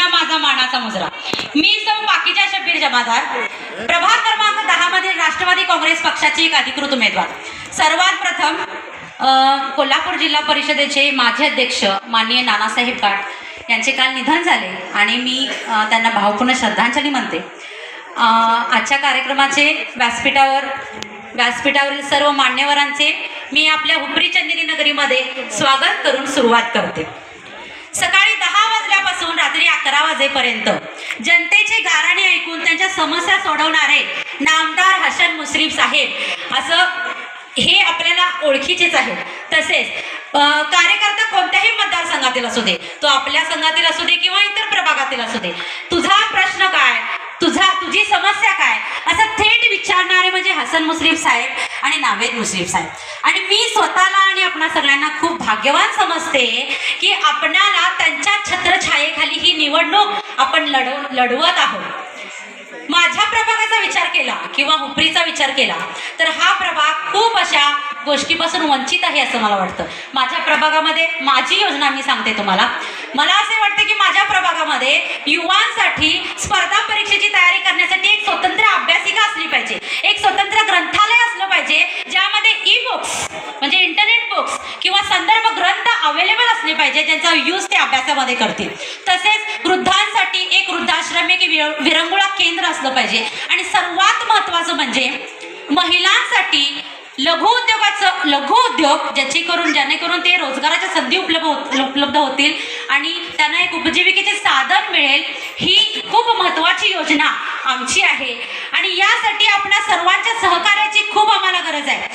धरला माझा मानाचा मुजरा. मी सौ पाकीजा शब्बीर जमादार, प्रभाग क्रमांक 10 मधील राष्ट्रवादी काँग्रेस पक्षाची एक अधिकृत उमेदवार. सर्वात प्रथम कोल्हापूर जिल्हा परिषदेचे माजी अध्यक्ष माननीय नानासाहेब काट यांचे काल निधन झाले आणि मी त्यांना भावपूर्ण श्रद्धांजली म्हणते. आजच्या कार्यक्रमाचे व्यासपीठावरील सर्व मान्यवरांचे मी आपल्या हुपरी चंदेरी नगरीमध्ये स्वागत करून सुरुवात करते. सकाळी 10 वाजल्यापासून रात्री 11 वाजेपर्यंत जनतेचे गाराणे ऐकून त्यांच्या समस्या सोडवणारे नामदार हसन मुश्रीफ साहेब असं हे आपल्याला ओळखीचेच आहे. तसेच कार्यकर्ता कोणत्याही मतदारसंघातील असू दे, तो आपल्या संघातील असू दे किंवा इतर प्रभागातील असू दे, तुझा प्रश्न काय, तुझी समस्या काय असं थेट विचारणारे म्हणजे हसन मुश्रीफ साहेब आणि नावेद मुश्रीफ साहेब. आणि मी स्वतःला आणि आपणा सगळ्यांना खूप भाग्यवान समजते की आपणाला त्यांच्या छत्रछायेखाली ही निवडणूक आपण लढवत आहोत. माझ्या प्रभागाचा विचार केला किंवा हुपरीचा विचार केला तर हा प्रभाग खूप अशा गोष्टीपासून वंचित आहे असं मला वाटतं. माझ्या प्रभागामध्ये माझी योजना मी सांगते तुम्हाला. मला असे वाटते की माझ्या प्रभागामध्ये युवांसाठी स्पर्धा परीक्षेची तयारी करण्यासाठी एक स्वतंत्र अभ्यासिका असली पाहिजे, एक स्वतंत्र ग्रंथालय असलं पाहिजे ज्यामध्ये ई बुक्स म्हणजे इंटरनेट बुक्स किंवा संदर्भ ग्रंथ अवेलेबल असले पाहिजे ज्यांचा यूज ते अभ्यासामध्ये करतील. तसेच वृद्धांसाठी एक वृद्धाश्रम एक विरंगुळा केंद्र असलं पाहिजे. आणि सर्वात महत्त्वाचं म्हणजे महिलांसाठी लघु उद्योग जेणेकरून ते रोजगाराच्या संधी उपलब्ध होतील आणि त्यांना एक उपजीविकेचे साधन मिळेल. ही खूप महत्त्वाची योजना आमची आहे आणि यासाठी आपल्या सर्वांच्या सहकार्याची खूप आम्हाला गरज आहे.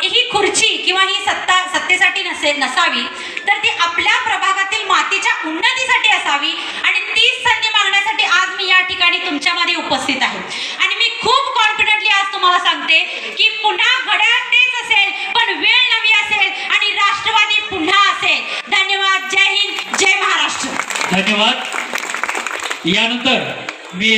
ही खुर्ची किंवा ही सत्तेसाठी नसावी तर ती आपल्या प्रभागातील मातीच्या उन्नतीसाठी असावी आणि तीच संधी मागण्यासाठी आज मी या ठिकाणी तुमच्यामध्ये उपस्थित आहे. आणि मी खूप कॉन्फिडेंटली आज तुम्हाला सांगते की पुन्हा घड्याळ तेच असेल पण वेळ नवी असेल आणि राष्ट्रवादी पुन्हा असेल. धन्यवाद. जय हिंद, जय महाराष्ट्र. धन्यवाद. यानंतर मी